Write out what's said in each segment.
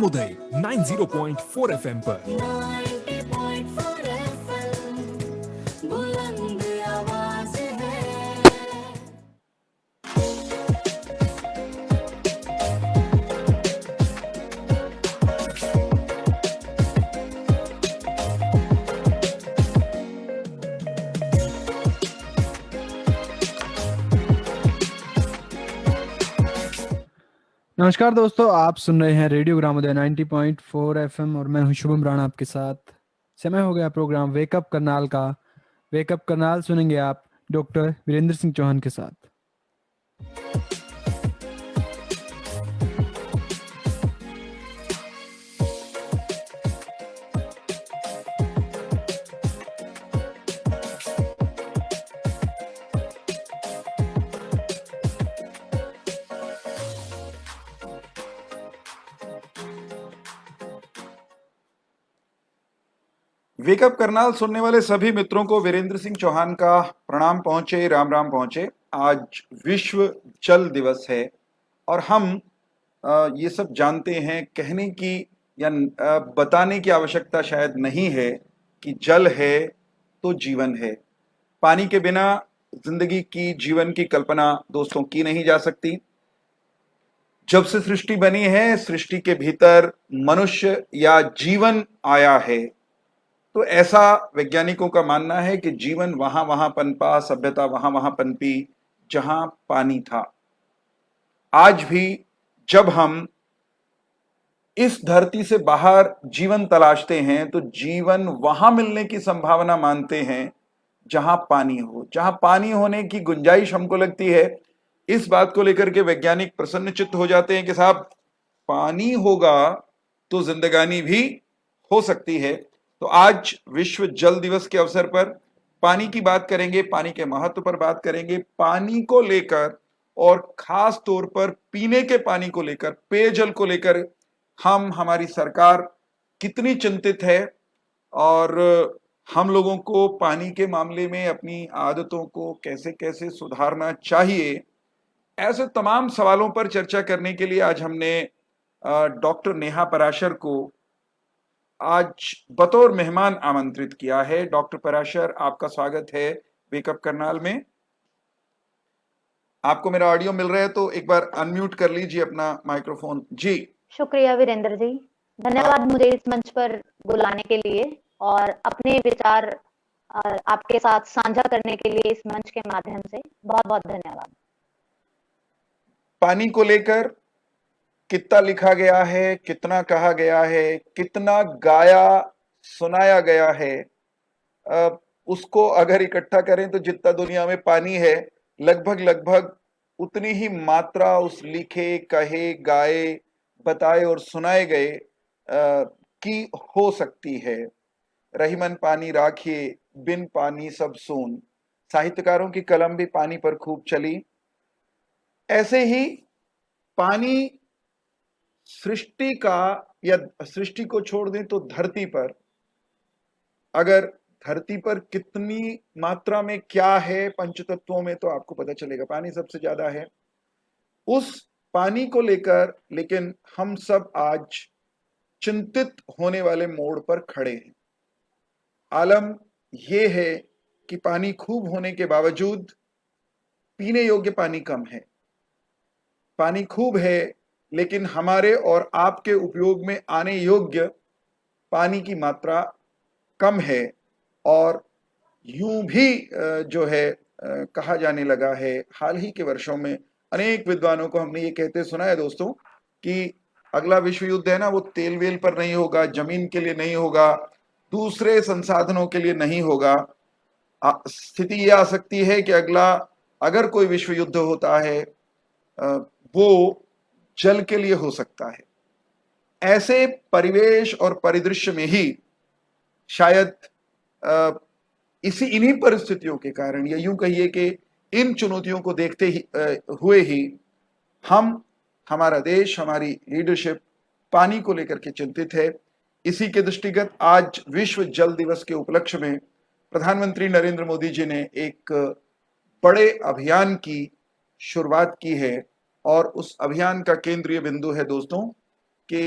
ग्रामोदय 90.4 FM पर। 90.4 FM, बुलंद आवाज है। नमस्कार दोस्तों, आप सुन रहे हैं रेडियो ग्रामोदय 90.4 एफएम और मैं हूं शुभम राणा आपके साथ। समय हो गया प्रोग्राम वेकअप करनाल का। वेकअप करनाल सुनेंगे आप डॉक्टर वीरेंद्र सिंह चौहान के साथ। वेकअप करनाल सुनने वाले सभी मित्रों को वीरेंद्र सिंह चौहान का प्रणाम पहुंचे, राम राम पहुंचे। आज विश्व जल दिवस है और हम ये सब जानते हैं, कहने की या बताने की आवश्यकता शायद नहीं है कि जल है तो जीवन है। पानी के बिना जिंदगी की, जीवन की कल्पना दोस्तों की नहीं जा सकती। जब से सृष्टि बनी है, सृष्टि के भीतर मनुष्य या जीवन आया है, तो ऐसा वैज्ञानिकों का मानना है कि जीवन वहां वहां पनपा, सभ्यता वहां वहां पनपी जहां पानी था। आज भी जब हम इस धरती से बाहर जीवन तलाशते हैं तो जीवन वहां मिलने की संभावना मानते हैं जहां पानी हो। जहां पानी होने की गुंजाइश हमको लगती है, इस बात को लेकर के वैज्ञानिक प्रसन्नचित्त हो जाते हैं कि साहब पानी होगा तो जिंदगानी भी हो सकती है। तो आज विश्व जल दिवस के अवसर पर पानी की बात करेंगे, पानी के महत्व पर बात करेंगे, पानी को लेकर और खास तौर पर पीने के पानी को लेकर, पेयजल को लेकर हमारी सरकार कितनी चिंतित है और हम लोगों को पानी के मामले में अपनी आदतों को कैसे कैसे सुधारना चाहिए। ऐसे तमाम सवालों पर चर्चा करने के लिए आज हमने डॉक्टर नेहा पराशर को आज बतौर मेहमान आमंत्रित किया है। डॉक्टर पराशर, आपका स्वागत है वेकअप करनाल में। आपको मेरा ऑडियो मिल रहा है तो एक बार अनम्यूट कर लीजिए अपना माइक्रोफोन जी। शुक्रिया वीरेंद्र जी, धन्यवाद मुझे इस मंच पर बुलाने के लिए और अपने विचार आपके साथ साझा करने के लिए इस मंच के माध्यम से बहुत बहुत धन्यवाद। पानी को लेकर कितना लिखा गया है, कितना कहा गया है, कितना गाया सुनाया गया है, उसको अगर इकट्ठा करें तो जितना दुनिया में पानी है लगभग लगभग उतनी ही मात्रा उस लिखे, कहे, गाए, बताए और सुनाए गए की हो सकती है। रही मन पानी राखिए, बिन पानी सब सून। साहित्यकारों की कलम भी पानी पर खूब चली। ऐसे ही पानी सृष्टि का, या सृष्टि को छोड़ दें तो धरती पर, अगर धरती पर कितनी मात्रा में क्या है पंचतत्वों में तो आपको पता चलेगा, पानी सबसे ज्यादा है। उस पानी को लेकर लेकिन हम सब आज चिंतित होने वाले मोड़ पर खड़े हैं। आलम यह है कि पानी खूब होने के बावजूद पीने योग्य पानी कम है। पानी खूब है लेकिन हमारे और आपके उपयोग में आने योग्य पानी की मात्रा कम है। और यूं भी जो है कहा जाने लगा है, हाल ही के वर्षों में अनेक विद्वानों को हमने ये कहते सुना है दोस्तों कि अगला विश्व युद्ध है ना, वो तेल वेल पर नहीं होगा, जमीन के लिए नहीं होगा, दूसरे संसाधनों के लिए नहीं होगा। स्थिति ये आ सकती है कि अगला अगर कोई विश्व युद्ध होता है वो जल के लिए हो सकता है। ऐसे परिवेश और परिदृश्य में ही शायद इन्हीं परिस्थितियों के कारण, या यूं कहिए कि इन चुनौतियों को देखते ही हुए ही हमारा देश, हमारी लीडरशिप पानी को लेकर के चिंतित है। इसी के दृष्टिगत आज विश्व जल दिवस के उपलक्ष्य में प्रधानमंत्री नरेंद्र मोदी जी ने एक बड़े अभियान की शुरुआत की है और उस अभियान का केंद्रीय बिंदु है दोस्तों कि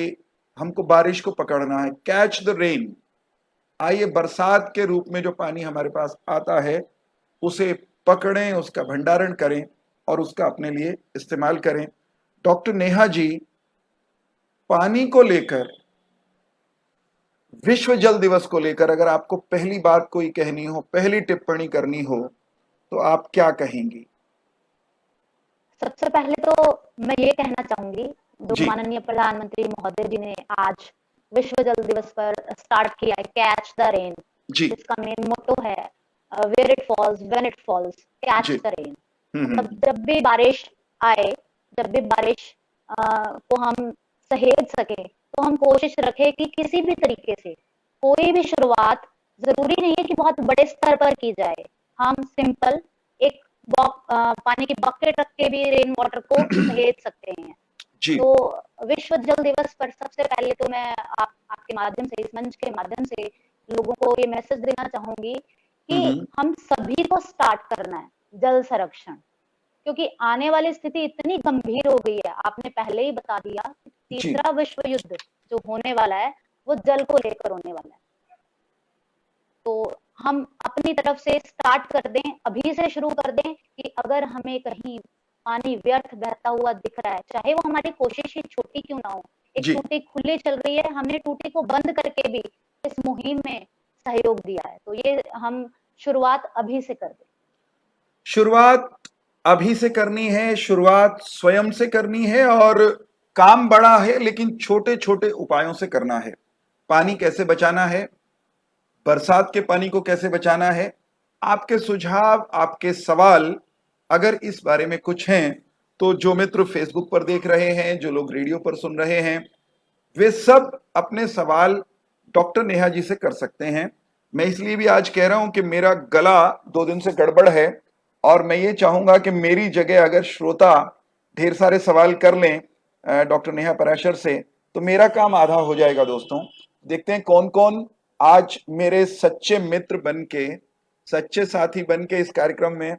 हमको बारिश को पकड़ना है, कैच द रेन। आइए बरसात के रूप में जो पानी हमारे पास आता है उसे पकड़ें, उसका भंडारण करें और उसका अपने लिए इस्तेमाल करें। डॉक्टर नेहा जी, पानी को लेकर, विश्व जल दिवस को लेकर अगर आपको पहली बात कोई कहनी हो, पहली टिप्पणी करनी हो, तो आप क्या कहेंगी? सबसे पहले तो मैं ये कहना चाहूंगी, जो जी। माननीय प्रधानमंत्री महोदय जी ने आज विश्व जल दिवस पर स्टार्ट किया है, कैच द रेन, जी। जिसका मेन मोटो है where it falls when it falls, catch जी। The rain. हम्म। मतलब जब भी बारिश आए, जब भी बारिश को हम सहेज सके, तो हम कोशिश रखें कि किसी भी तरीके से कोई भी शुरुआत जरूरी नहीं है कि बहुत बड़े स्तर पर की जाए। हम सिंपल एक पानी की बकेट रख के भी रेन वाटर को सहेज सकते हैं। जी। तो विश्व जल दिवस पर सबसे पहले तो मैं आपके माध्यम से, इस मंच के माध्यम से लोगों को ये मैसेज देना चाहूंगी कि हम सभी को स्टार्ट करना है जल संरक्षण, क्योंकि आने वाली स्थिति इतनी गंभीर हो गई है। आपने पहले ही बता दिया कि तीसरा विश्व युद्ध जो होने वाला है वो जल को लेकर होने वाला है। तो हम अपनी तरफ से स्टार्ट कर दें, अभी से शुरू कर दें कि अगर हमें कहीं पानी व्यर्थ बहता हुआ दिख रहा है, चाहे वो हमारी कोशिश ही छोटी क्यों ना हो, एक जी। टूटी खुली चल रही है, हमने टूटी को बंद करके भी इस मुहिम में सहयोग दिया है, तो ये हम शुरुआत अभी से कर दें। शुरुआत अभी से करनी है, शुरुआत स्वयं से करनी है और काम बड़ा है लेकिन छोटे छोटे उपायों से करना है। पानी कैसे बचाना है, बरसात के पानी को कैसे बचाना है, आपके सुझाव, आपके सवाल अगर इस बारे में कुछ हैं तो जो मित्र फेसबुक पर देख रहे हैं, जो लोग रेडियो पर सुन रहे हैं, वे सब अपने सवाल डॉक्टर नेहा जी से कर सकते हैं। मैं इसलिए भी आज कह रहा हूं कि मेरा गला 2 दिन से गड़बड़ है और मैं ये चाहूंगा कि मेरी जगह अगर श्रोता ढेर सारे सवाल कर लें डॉक्टर नेहा पराशर से, तो मेरा काम आधा हो जाएगा। दोस्तों, देखते हैं कौन कौन आज मेरे सच्चे मित्र बन के, सच्चे साथी बन के इस कार्यक्रम में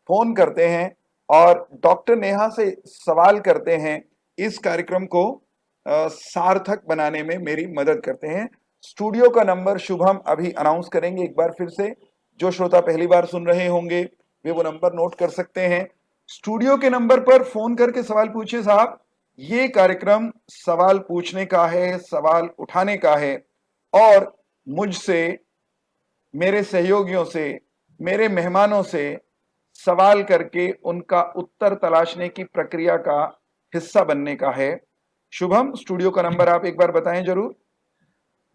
फोन करते हैं और डॉक्टर नेहा से सवाल करते हैं, इस कार्यक्रम को सार्थक बनाने में मेरी मदद करते हैं। स्टूडियो का नंबर शुभम अभी अनाउंस करेंगे एक बार फिर से। जो श्रोता पहली बार सुन रहे होंगे वे वो नंबर नोट कर सकते हैं। स्टूडियो के नंबर पर फोन करके सवाल पूछिए साहब। ये कार्यक्रम सवाल पूछने का है, सवाल उठाने का है और मुझसे, मेरे सहयोगियों से, मेरे मेहमानों से सवाल करके उनका उत्तर तलाशने की प्रक्रिया का हिस्सा बनने का है। शुभम, स्टूडियो का नंबर आप एक बार बताएं जरूर।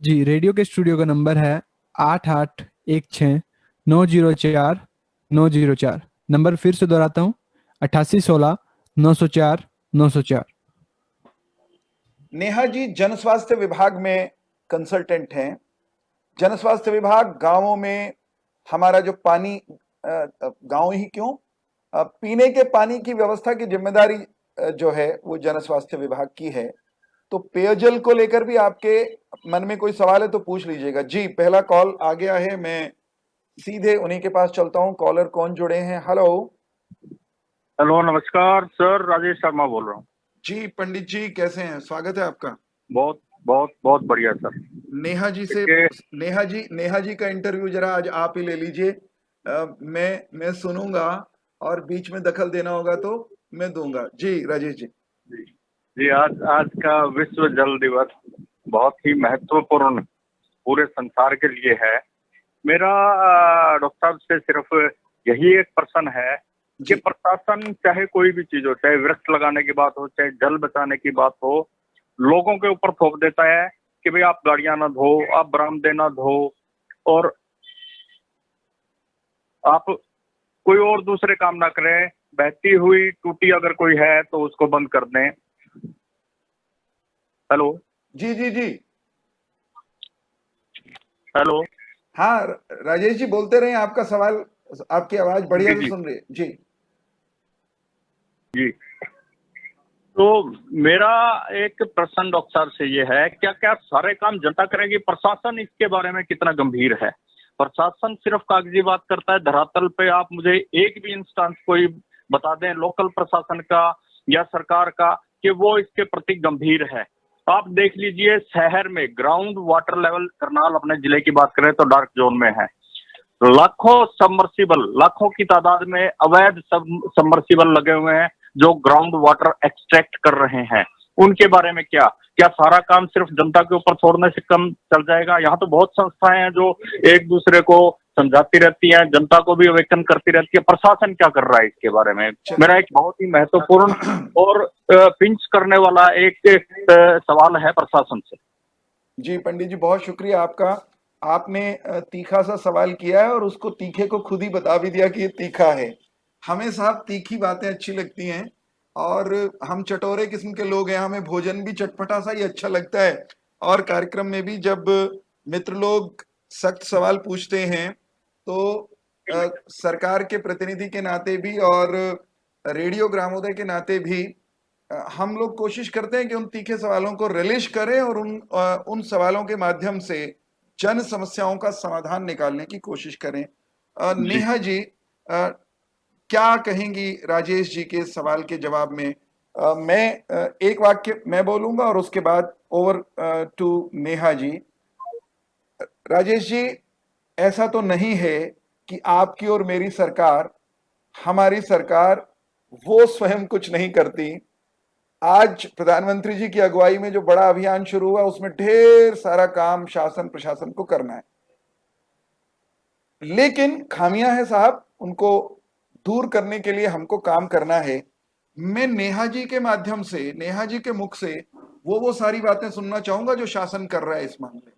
जी, रेडियो के स्टूडियो का नंबर है 8816904904। नंबर फिर से दोहराता हूँ, 8816904904। नेहा जी जन स्वास्थ्य विभाग में कंसल्टेंट हैं। जन स्वास्थ्य विभाग गांवों में हमारा जो पानी, गांव ही क्यों, पीने के पानी की व्यवस्था की जिम्मेदारी जो है वो जन स्वास्थ्य विभाग की है। तो पेयजल को लेकर भी आपके मन में कोई सवाल है तो पूछ लीजिएगा। जी, पहला कॉल आ गया है, मैं सीधे उन्हीं के पास चलता हूं। कॉलर कौन जुड़े हैं? हेलो। हेलो, नमस्कार सर, राजेश शर्मा बोल रहा हूँ। जी पंडित जी, कैसे हैं? स्वागत है आपका। बहुत बहुत बहुत बढ़िया सर। नेहा जी से, नेहा जी का इंटरव्यू जरा आज आप ही ले लीजिए। मैं सुनूंगा और बीच में दखल देना होगा तो मैं दूंगा। जी राजेश जी। जी, आज का विश्व जल दिवस बहुत ही महत्वपूर्ण पूरे संसार के लिए है। मेरा डॉक्टर साहब से सिर्फ यही एक प्रश्न है कि प्रशासन चाहे कोई भी चीज हो, चाहे वृक्ष लगाने की बात हो, चाहे जल बचाने की बात हो, लोगों के ऊपर थोप देता है कि भाई आप गाड़ियां ना धो, आप बरामदे ना धो और आप कोई और दूसरे काम ना करें। बहती हुई टूटी अगर कोई है तो उसको बंद कर दें। हेलो। जी जी जी। हेलो। हाँ राजेश जी, बोलते रहे, आपका सवाल, आपकी आवाज बढ़िया से सुन रही है। जी जी। तो मेरा एक प्रश्न डॉक्टर साहब से ये है, क्या क्या सारे काम जनता करेगी? प्रशासन इसके बारे में कितना गंभीर है? प्रशासन सिर्फ कागजी बात करता है, धरातल पे आप मुझे एक भी इंस्टेंस कोई बता दें लोकल प्रशासन का या सरकार का कि वो इसके प्रति गंभीर है। आप देख लीजिए शहर में ग्राउंड वाटर लेवल, करनाल अपने जिले की बात करें तो डार्क जोन में है। लाखों सबमर्सिबल, लाखों की तादाद में अवैध सबमर्सिबल लगे हुए हैं जो ग्राउंड वाटर एक्सट्रैक्ट कर रहे हैं। उनके बारे में क्या क्या सारा काम सिर्फ जनता के ऊपर छोड़ने से कम चल जाएगा? यहाँ तो बहुत संस्थाएं हैं जो एक दूसरे को समझाती रहती हैं, जनता को भी अवेकन करती रहती है। प्रशासन क्या कर रहा है इसके बारे में? मेरा एक बहुत ही महत्वपूर्ण और पिंच करने वाला एक सवाल है प्रशासन से। जी पंडित जी, बहुत शुक्रिया आपका। आपने तीखा सा सवाल किया है और उसको तीखे को खुद ही बता भी दिया कि ये तीखा है। हमें साहब तीखी बातें अच्छी लगती हैं और हम चटोरे किस्म के लोग हैं, हमें भोजन भी चटपटा सा ही अच्छा लगता है। और कार्यक्रम में भी जब मित्र लोग सख्त सवाल पूछते हैं तो सरकार के प्रतिनिधि के नाते भी और रेडियो ग्रामोदय के नाते भी हम लोग कोशिश करते हैं कि उन तीखे सवालों को रिलिश करें और उन सवालों के माध्यम से जन समस्याओं का समाधान निकालने की कोशिश करें। नेहा जी, क्या कहेंगी राजेश जी के सवाल के जवाब में? मैं एक वाक्य मैं बोलूंगा और उसके बाद ओवर टू नेहा जी। राजेश जी, ऐसा तो नहीं है कि आपकी और मेरी सरकार, हमारी सरकार वो स्वयं कुछ नहीं करती। आज प्रधानमंत्री जी की अगुवाई में जो बड़ा अभियान शुरू हुआ उसमें ढेर सारा काम शासन प्रशासन को करना है, लेकिन खामियां हैं साहब, उनको दूर करने के लिए हमको काम करना है। मैं नेहा जी के माध्यम से, नेहा जी के मुख से वो सारी बातें सुनना चाहूंगा जो शासन कर रहा है इस मामले में।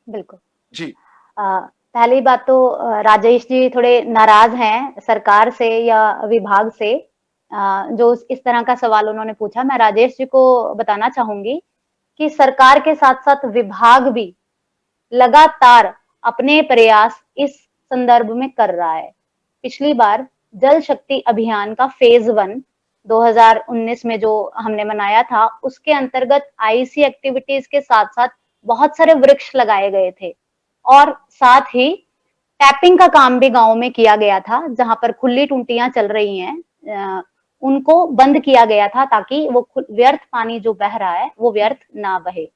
बिल्कुल जी। पहली बात तो राजेश जी थोड़े नाराज हैं सरकार से या विभाग से, जो इस तरह का सवाल उन्होंने पूछा। मैं राजेश जी को बताना चाहूंगी कि सरकार के साथ साथ विभाग भी लगातार अपने प्रयास इस संदर्भ में कर रहा है। पिछली बार जल शक्ति अभियान का फेज 1 2019 में जो हमने मनाया था, उसके अंतर्गत आईसी एक्टिविटीज के साथ साथ बहुत सारे वृक्ष लगाए गए थे और साथ ही टैपिंग का काम भी गांव में किया गया था। जहां पर खुली टूंटियां चल रही हैं उनको बंद किया गया था ताकि वो व्यर्थ पानी जो बह रहा है वो व्यर्थ ना बहे।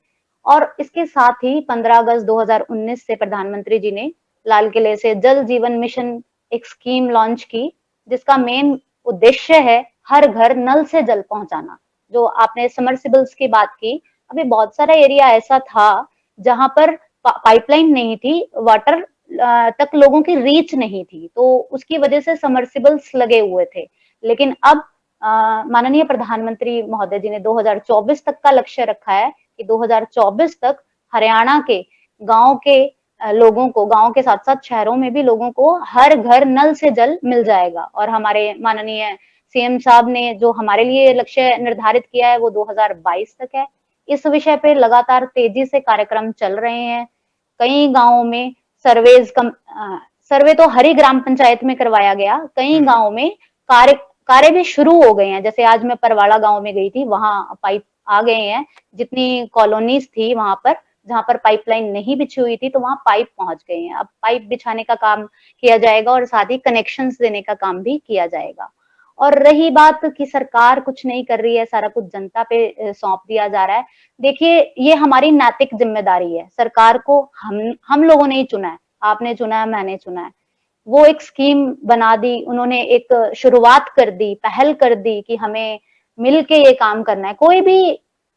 और इसके साथ ही 15 अगस्त 2019 से प्रधानमंत्री जी ने लाल किले से जल जीवन मिशन एक स्कीम लॉन्च की, जिसका मेन उद्देश्य है हर घर नल से जल पहुंचाना। जो आपने समरसिबल्स की बात की, अभी बहुत सारा एरिया ऐसा था जहां पर पाइपलाइन नहीं थी, वाटर तक लोगों की रीच नहीं थी, तो उसकी वजह से समरसिबल्स लगे हुए थे। लेकिन अब माननीय प्रधानमंत्री महोदय जी ने 2024 तक का लक्ष्य रखा है कि 2024 तक हरियाणा के गांव के लोगों को, गांव के साथ साथ शहरों में भी लोगों को हर घर नल से जल मिल जाएगा। और हमारे माननीय सीएम साहब ने जो हमारे लिए लक्ष्य निर्धारित किया है वो 2022 तक है। इस विषय पे लगातार तेजी से कार्यक्रम चल रहे हैं। कई गांवों में सर्वे तो हर ही ग्राम पंचायत में करवाया गया, कई गांवों में कार्य भी शुरू हो गए हैं। जैसे आज मैं परवाड़ा गांव में गई थी, वहां पाइप आ गए हैं। जितनी कॉलोनीज थी वहां पर, जहां पर पाइपलाइन नहीं बिछी हुई थी, तो वहां पाइप पहुंच गए हैं। अब पाइप बिछाने का काम किया जाएगा और साथ ही कनेक्शंस देने का काम भी किया जाएगा। और रही बात कि सरकार कुछ नहीं कर रही है, सारा कुछ जनता पे सौंप दिया जा रहा है, देखिए ये हमारी नैतिक जिम्मेदारी है। सरकार को हम लोगों ने ही चुना है, आपने चुना है, मैंने चुना है। वो एक स्कीम बना दी, उन्होंने एक शुरुआत कर दी, पहल कर दी कि हमें मिलके ये काम करना है। कोई भी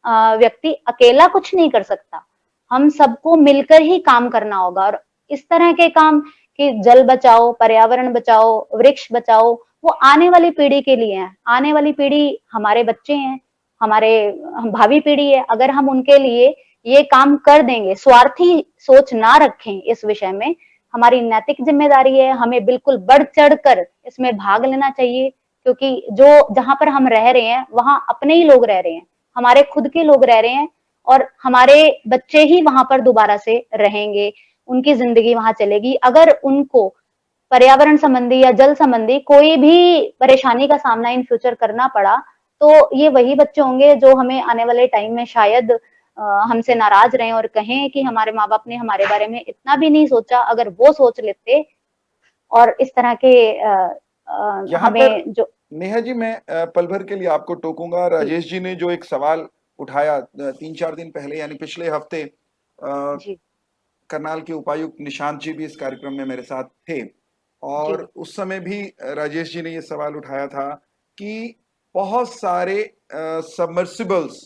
व्यक्ति अकेला कुछ नहीं कर सकता, हम सबको मिलकर ही काम करना होगा। और इस तरह के काम कि जल बचाओ, पर्यावरण बचाओ, वृक्ष बचाओ, वो आने वाली पीढ़ी के लिए है। आने वाली पीढ़ी हमारे बच्चे हैं, हमारे भावी पीढ़ी है। अगर हम उनके लिए ये काम कर देंगे, स्वार्थी सोच ना रखें इस विषय में, हमारी नैतिक जिम्मेदारी है, हमें बिल्कुल बढ़ चढ़ कर इसमें भाग लेना चाहिए। क्योंकि जो जहां पर हम रह रहे हैं वहां अपने ही लोग रह रहे हैं, हमारे खुद के लोग रह रहे हैं और हमारे बच्चे ही वहां पर दोबारा से रहेंगे, उनकी जिंदगी वहां चलेगी। अगर उनको पर्यावरण संबंधी या जल संबंधी कोई भी परेशानी का सामना इन फ्यूचर करना पड़ा, तो ये वही बच्चे होंगे जो हमें आने वाले टाइम में शायद हमसे नाराज रहे और कहें कि हमारे माँ बाप ने हमारे बारे में इतना भी नहीं सोचा। अगर वो सोच लेते और इस तरह के यहाँ हमें पर जो नेहा जी, मैं पल भर के लिए आपको टोकूंगा। राजेश जी ने जो एक सवाल उठाया 3-4 दिन पहले, यानी पिछले हफ्ते जी करनाल के उपायुक्त निशांत जी भी इस कार्यक्रम में मेरे साथ थे, और जी उस समय भी राजेश जी ने ये सवाल उठाया था कि बहुत सारे सबमर्सिबल्स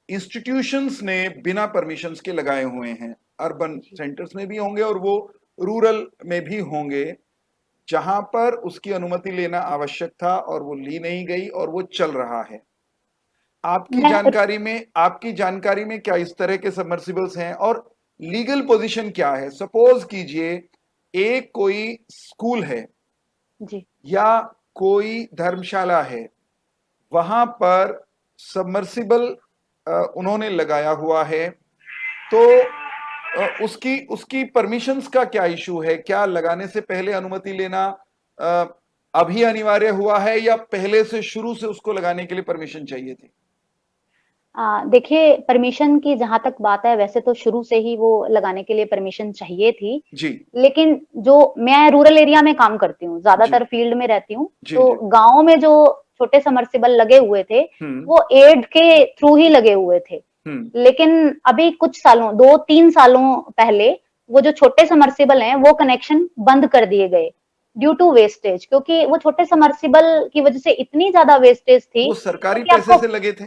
इंस्टीट्यूशंस ने बिना परमिशंस के लगाए हुए हैं। अर्बन सेंटर्स में भी होंगे और वो रूरल में भी होंगे, जहां पर उसकी अनुमति लेना आवश्यक था और वो ली नहीं गई और वो चल रहा है। मैं आपकी जानकारी में क्या इस तरह के सबमर्सिबल्स हैं और लीगल पोजीशन क्या है? सपोज कीजिए एक कोई स्कूल है जी या कोई धर्मशाला है, वहां पर सबमर्सिबल उन्होंने लगाया हुआ है, तो उसकी उसकी परमिशंस का क्या इशू है? क्या लगाने से पहले अनुमति लेना अ, अभी अनिवार्य हुआ है या पहले से शुरू से उसको लगाने के लिए परमिशन चाहिए थी? देखिए, परमिशन की जहां तक बात है, वैसे तो शुरू से ही वो लगाने के लिए परमिशन चाहिए थी। जी लेकिन जो मैं रूरल एरिया में काम करती हूँ, जी ज्यादातर फील्ड में रहती हूँ, जी तो जी। गाँव में जो छोटे सबमर्सिबल लगे हुए थे, हम्म वो एड के थ्रू ही लगे हुए थे। हम्म लेकिन अभी कुछ सालों 2-3 सालों पहले वो जो छोटे समर्सिबल हैं, वो कनेक्शन बंद कर दिए गए ड्यू टू वेस्टेज, क्योंकि वो छोटे समर्सिबल की वजह से इतनी ज्यादा वेस्टेज थी, वो सरकारी क्योंकि पैसे आपको से लगे थे,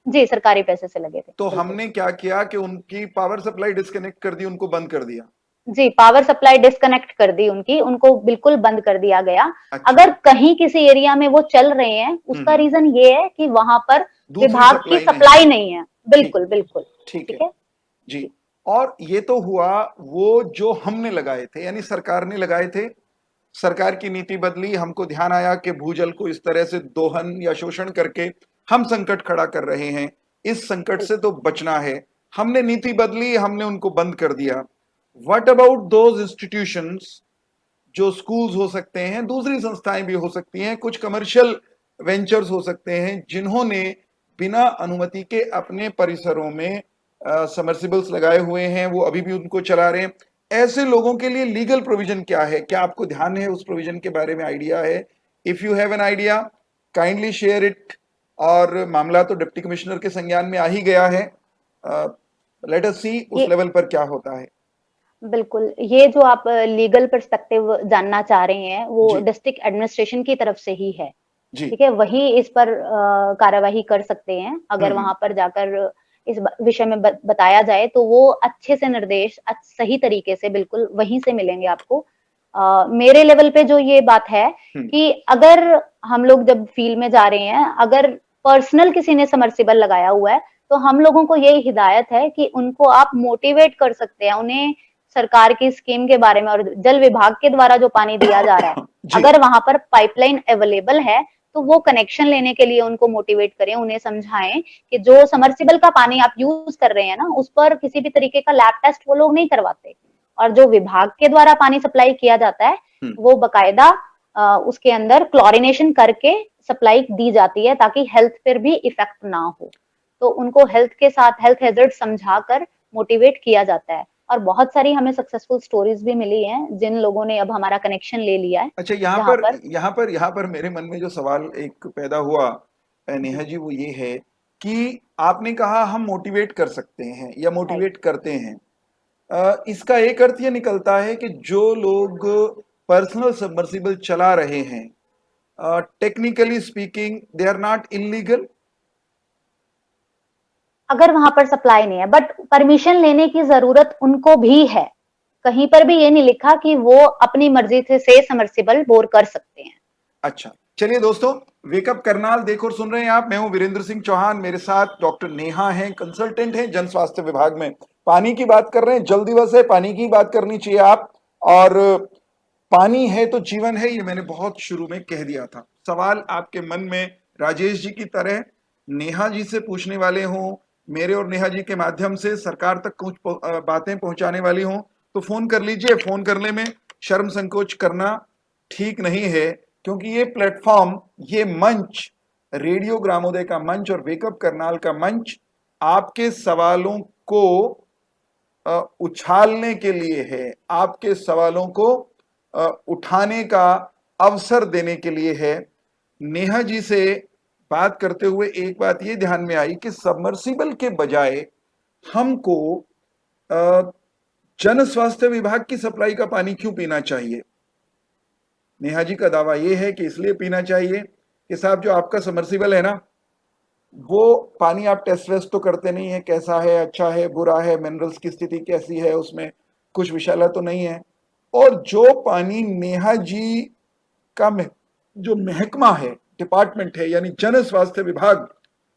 जी सरकारी पैसे से लगे थे, तो बिल्कुल। हमने क्या किया कि उनकी पावर सप्लाई डिस्कनेक्ट कर दी, उनको बंद कर दिया। जी, पावर सप्लाई डिस्कनेक्ट कर दी उनकी, उनको बिल्कुल बंद कर दिया गया। अच्छा। अगर कहीं किसी एरिया में वो चल रहे हैं, उसका रीजन ये है कि वहां पर दूसरी विभाग की सप्लाई नहीं सप्लाई नहीं है। ठीक बिल्कुल, बिल्कुल। ठीक ठीक है है? जी। और ये तो हुआ वो जो हमने लगाए थे, यानी सरकार ने लगाए थे, सरकार की नीति बदली, हमको ध्यान आया कि भूजल को इस तरह से दोहन या शोषण करके हम संकट खड़ा कर रहे हैं, इस संकट से तो बचना है, हमने नीति बदली, हमने उनको बंद कर दिया। व्हाट अबाउट दोज इंस्टीट्यूशंस, जो स्कूल्स हो सकते हैं, दूसरी संस्थाएं भी हो सकती हैं, कुछ कमर्शियल वेंचर्स हो सकते हैं, जिन्होंने बिना अनुमति के अपने परिसरों में सबमर्सिबल्स लगाए हुए हैं, वो अभी भी उनको चला रहे हैं। ऐसे लोगों के लिए लीगल प्रोविजन क्या है? क्या आपको ध्यान है, उस प्रोविजन के बारे में आइडिया है? If you have an idea, kindly share it. और मामला तो डिप्टी कमिश्नर के संज्ञान में आ ही गया है, लेट अस सी उस ये लेवल पर क्या होता है। बिल्कुल, ये जो आप लीगल पर्सपेक्टिव जानना चाह रहे हैं, वो जी डिस्ट्रिक्ट एडमिनिस्ट्रेशन की तरफ से ही है। जी। ठीक है? वही इस पर कार्यवाही कर सकते हैं। अगर हम्म वहां पर जाकर इस विषय में बताया जाए, तो वो अच्छे से निर्देश सही तरीके से बिल्कुल वहीं से मिलेंगे आपको। मेरे लेवल पे जो ये बात है हम्म कि अगर हम लोग जब फील्ड में जा रहे हैं, अगर पर्सनल किसी ने समर्सिबल लगाया हुआ है, तो हम लोगों को यही हिदायत है कि उनको आप मोटिवेट कर सकते हैं, उन्हें सरकार की स्कीम के बारे में और जल विभाग के द्वारा जो पानी दिया जा रहा है, जी अगर वहां पर पाइपलाइन अवेलेबल है, तो वो कनेक्शन लेने के लिए उनको मोटिवेट करें, उन्हें समझाएं कि जो समर्सिबल का पानी आप यूज कर रहे हैं ना, उस पर किसी भी तरीके का लैब टेस्ट वो लोग नहीं करवाते, और जो विभाग के द्वारा पानी सप्लाई किया जाता है, वो बकायदा उसके अंदर क्लोरिनेशन करके सप्लाई दी जाती है, ताकि हेल्थ पर भी इफेक्ट ना हो। तो उनको हेल्थ के साथ हेल्थ हैजर्ड समझाकर मोटिवेट किया जाता है, और बहुत सारी हमें सक्सेसफुल स्टोरीज भी मिली हैं, जिन लोगों ने अब हमारा कनेक्शन ले लिया है। अच्छा, जहां पर यहाँ पर मेरे मन में जो सवाल एक पैदा हुआ नेहा जी, वो ये है कि आपने कहा हम मोटिवेट कर सकते हैं या मोटिवेट करते हैं। इसका एक अर्थ ये निकलता है कि जो लोग पर्सनल सबमर्सिबल चला रहे हैं, technically speaking they are not illegal. अगर वहां पर सप्लाई नहीं है, बट परमिशन लेने की जरूरत उनको भी है। कहीं पर भी ये नहीं लिखा कि वो अपनी मर्जी से समर्सिबल बोर कर सकते हैं। अच्छा, चलिए दोस्तों, वेकअप करनाल देखो और सुन रहे हैं आप। मैं हूं वीरेंद्र सिंह चौहान, मेरे साथ डॉक्टर नेहा हैं, कंसल्टेंट हैं जन स्वास्थ्य विभाग में। पानी की बात कर रहे हैं, जल दिवस है, पानी की बात करनी चाहिए आप। और पानी है तो जीवन है, ये मैंने बहुत शुरू में कह दिया था। सवाल आपके मन में राजेश जी की तरह नेहा जी से पूछने वाले हों, मेरे और नेहा जी के माध्यम से सरकार तक कुछ बातें पहुंचाने वाली हों, तो फोन कर लीजिए। फोन करने में शर्म संकोच करना ठीक नहीं है, क्योंकि ये प्लेटफॉर्म, ये मंच, रेडियो ग्रामोदय का मंच और वेकअप करनाल का मंच आपके सवालों को उछालने के लिए है, आपके सवालों को उठाने का अवसर देने के लिए है। नेहा जी से बात करते हुए एक बात ये ध्यान में आई कि सबमर्सिबल के बजाय हमको जन स्वास्थ्य विभाग की सप्लाई का पानी क्यों पीना चाहिए? नेहा जी का दावा यह है कि इसलिए पीना चाहिए कि साहब जो आपका सबमर्सिबल है ना, वो पानी आप टेस्ट वेस्ट तो करते नहीं है, कैसा है, अच्छा है, बुरा है, मिनरल्स की स्थिति कैसी है, उसमें कुछ विषैला तो नहीं है। और जो पानी नेहा जी का जो महकमा है, डिपार्टमेंट है, यानी जन स्वास्थ्य विभाग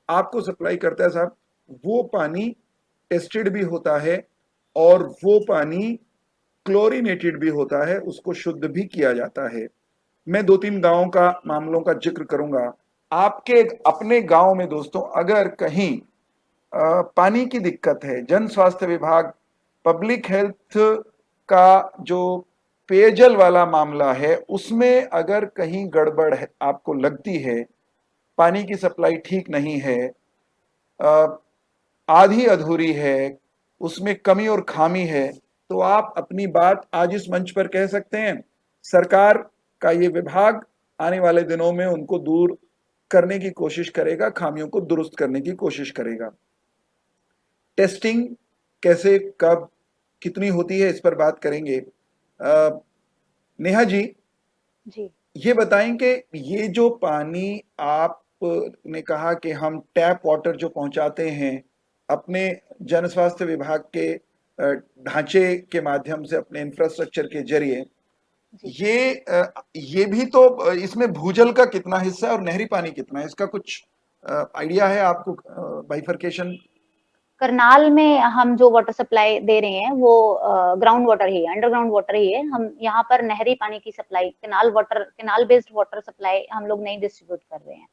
आपको सप्लाई करता है साहब, वो पानी टेस्टेड भी होता है और वो पानी क्लोरीनेटेड भी होता है, उसको शुद्ध भी किया जाता है। मैं 2-3 गांवों का मामलों का जिक्र करूंगा। आपके अपने गांव में दोस्तों अगर कहीं पानी की दिक्कत है, जन स्वास्थ्य विभाग पब्लिक हेल्थ का जो पेयजल वाला मामला है उसमें अगर कहीं गड़बड़ है, आपको लगती है पानी की सप्लाई ठीक नहीं है, आधी अधूरी है, उसमें कमी और खामी है, तो आप अपनी बात आज इस मंच पर कह सकते हैं। सरकार का ये विभाग आने वाले दिनों में उनको दूर करने की कोशिश करेगा, खामियों को दुरुस्त करने की कोशिश करेगा। टेस्टिंग कैसे, कब, कितनी होती है, इस पर बात करेंगे। नेहा जी जी ये बताएं कि ये जो पानी आपने कहा कि हम टैप वाटर जो पहुंचाते हैं अपने जन स्वास्थ्य विभाग के ढांचे के माध्यम से, अपने इंफ्रास्ट्रक्चर के जरिए, ये भी तो इसमें भूजल का कितना हिस्सा है और नहरी पानी कितना है, इसका कुछ आइडिया है आपको? बाइफरकेशन करनाल में हम जो वाटर सप्लाई दे रहे हैं वो ग्राउंड वाटर ही है, अंडरग्राउंड वाटर ही है। हम यहाँ पर नहरी पानी की supply, canal based water supply हम लोग नहीं डिस्ट्रीब्यूट कर रहे हैं।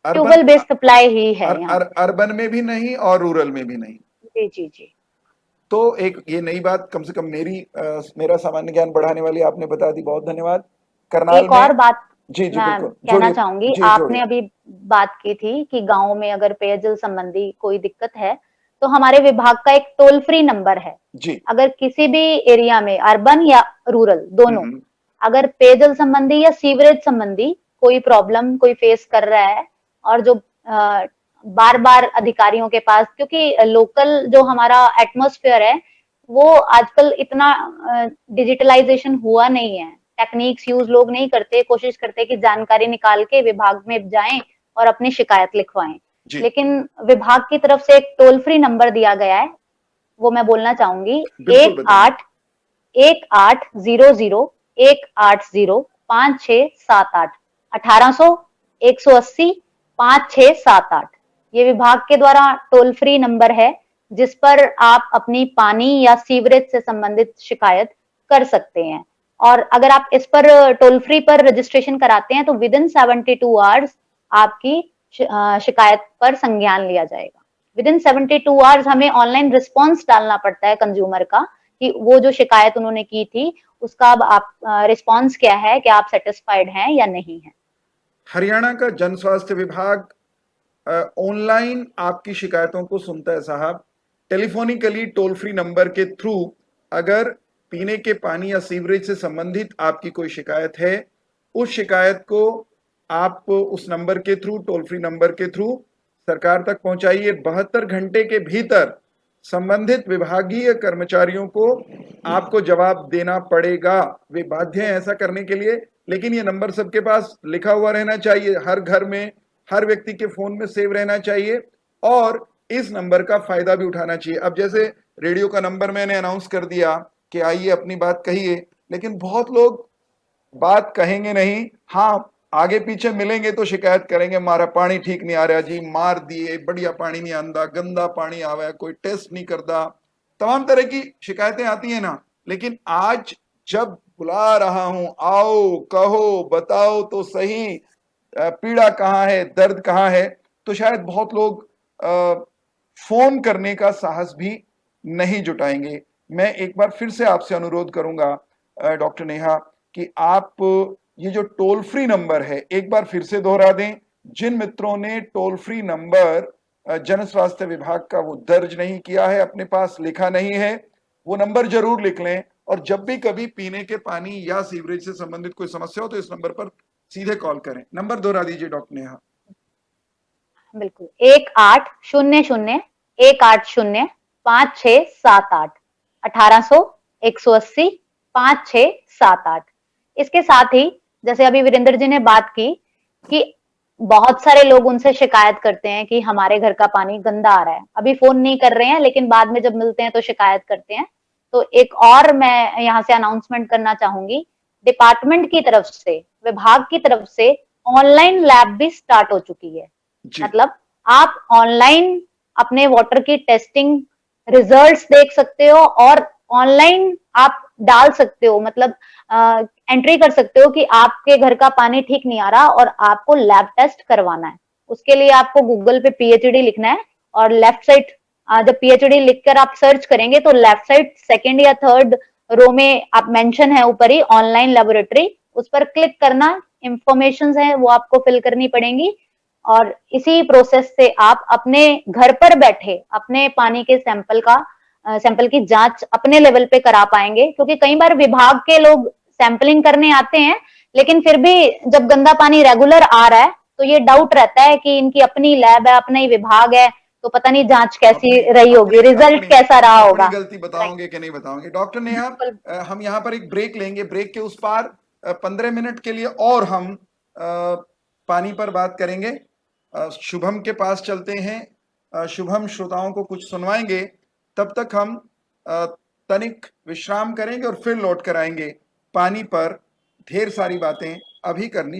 ट्यूबवेल बेस्ड सप्लाई ही है यहाँ। अर्बन में भी नहीं और रूरल में भी नहीं। जी जी जी। तो एक ये नई बात, कम से कम मेरा सामान्य ज्ञान बढ़ाने वाली आपने बता दी, बहुत धन्यवाद। करनाल एक और बात जी जी मैं बिल्कुल कहना चाहूंगी, आपने जोड़िए। अभी बात की थी कि गांव में अगर पेयजल संबंधी कोई दिक्कत है तो हमारे विभाग का एक टोल फ्री नंबर है जी। अगर किसी भी एरिया में, अर्बन या रूरल दोनों, अगर पेयजल संबंधी या सीवरेज संबंधी कोई प्रॉब्लम कोई फेस कर रहा है और जो बार बार अधिकारियों के पास, क्योंकि लोकल जो हमारा एटमॉस्फेयर है वो आजकल इतना डिजिटलाइजेशन हुआ नहीं है, टेक्निक्स यूज लोग नहीं करते, कोशिश करते कि जानकारी निकाल के विभाग में जाएं और अपनी शिकायत लिखवाएं। लेकिन विभाग की तरफ से एक टोल फ्री नंबर दिया गया है, वो मैं बोलना चाहूंगी, 1800-180-5678 1800-180-5678। ये विभाग के द्वारा टोल फ्री नंबर है जिस पर आप अपनी पानी या सीवरेज से संबंधित शिकायत कर सकते हैं। और अगर आप इस पर टोल फ्री पर रजिस्ट्रेशन कराते हैं तो विद इन 72 आवर्स आपकी शिकायत पर संज्ञान लिया जाएगा। विद इन 72 आवर्स हमें ऑनलाइन रिस्पॉन्स डालना पड़ता है कंज्यूमर का कि वो जो शिकायत उन्होंने की थी उसका अब आप रिस्पॉन्स क्या है, क्या आप सेटिस्फाइड हैं या नहीं है। हरियाणा का जन स्वास्थ्य विभाग ऑनलाइन आपकी शिकायतों को सुनता है साहब। टेलीफोनिकली टोल फ्री नंबर के थ्रू अगर पीने के पानी या सीवरेज से संबंधित आपकी कोई शिकायत है, उस शिकायत को आप उस नंबर के थ्रू, टोल फ्री नंबर के थ्रू सरकार तक पहुंचाइए। 72 घंटे के भीतर संबंधित विभागीय कर्मचारियों को आपको जवाब देना पड़ेगा, वे बाध्य हैं ऐसा करने के लिए। लेकिन ये नंबर सबके पास लिखा हुआ रहना चाहिए, हर घर में, हर व्यक्ति के फोन में सेव रहना चाहिए और इस नंबर का फायदा भी उठाना चाहिए। अब जैसे रेडियो का नंबर मैंने अनाउंस कर दिया कि आइए अपनी बात कहिए, लेकिन बहुत लोग बात कहेंगे नहीं, हाँ आगे पीछे मिलेंगे तो शिकायत करेंगे, हमारा पानी ठीक नहीं आ रहा जी, मार दिए, बढ़िया पानी नहीं आंदा, गंदा पानी आवा, कोई टेस्ट नहीं करता, तमाम तरह की शिकायतें आती है ना। लेकिन आज जब बुला रहा हूं, आओ कहो बताओ तो सही, पीड़ा कहाँ है, दर्द कहाँ है, तो शायद बहुत लोग फोन करने का साहस भी नहीं जुटाएंगे। मैं एक बार फिर से आपसे अनुरोध करूंगा डॉक्टर नेहा कि आप ये जो टोल फ्री नंबर है एक बार फिर से दोहरा दें। जिन मित्रों ने टोल फ्री नंबर जन स्वास्थ्य विभाग का वो दर्ज नहीं किया है, अपने पास लिखा नहीं है, वो नंबर जरूर लिख लें और जब भी कभी पीने के पानी या सीवरेज से संबंधित कोई समस्या हो तो इस नंबर पर सीधे कॉल करें। नंबर दोहरा दीजिए डॉक्टर नेहा। बिल्कुल 1800-180-5678 1800-180-5678। इसके साथ ही जैसे अभी वीरेंद्र जी ने बात की कि बहुत सारे लोग उनसे शिकायत करते हैं कि हमारे घर का पानी गंदा आ रहा है, अभी फोन नहीं कर रहे हैं लेकिन बाद में जब मिलते हैं तो शिकायत करते हैं। तो एक और मैं यहाँ से अनाउंसमेंट करना चाहूंगी, डिपार्टमेंट की तरफ से, विभाग की तरफ से ऑनलाइन लैब भी स्टार्ट हो चुकी है। जी। मतलब आप ऑनलाइन अपने वाटर की टेस्टिंग रिजल्ट्स देख सकते हो और ऑनलाइन आप डाल सकते हो, मतलब एंट्री कर सकते हो कि आपके घर का पानी ठीक नहीं आ रहा और आपको लैब टेस्ट करवाना है। उसके लिए आपको गूगल पे पीएचडी लिखना है और लेफ्ट साइड जब पीएचडी लिखकर आप सर्च करेंगे तो लेफ्ट साइड सेकंड या थर्ड रो में आप मेंशन है ऊपर ही ऑनलाइन लेबोरेटरी, उस पर क्लिक करना, इंफॉर्मेशन है वो आपको फिल करनी पड़ेंगी और इसी प्रोसेस से आप अपने घर पर बैठे अपने पानी के सैंपल की जांच अपने लेवल पे करा पाएंगे। क्योंकि कई बार विभाग के लोग सैंपलिंग करने आते हैं लेकिन फिर भी जब गंदा पानी रेगुलर आ रहा है तो ये डाउट रहता है कि इनकी अपनी लैब है, अपना ही विभाग है, तो पता नहीं जांच कैसी रही होगी, रिजल्ट कैसा रहा होगा। अपनी गलती बताओगे कि नहीं बताओगे। डॉक्टर नेहा, हम यहाँ पर एक ब्रेक लेंगे, ब्रेक के उस पार 15 मिनट के लिए और हम पानी पर बात करेंगे। शुभम के पास चलते हैं, शुभम श्रोताओं को कुछ सुनवाएंगे, तब तक हम तनिक विश्राम करेंगे और फिर लौट कर आएंगे। पानी पर ढेर सारी बातें अभी करनी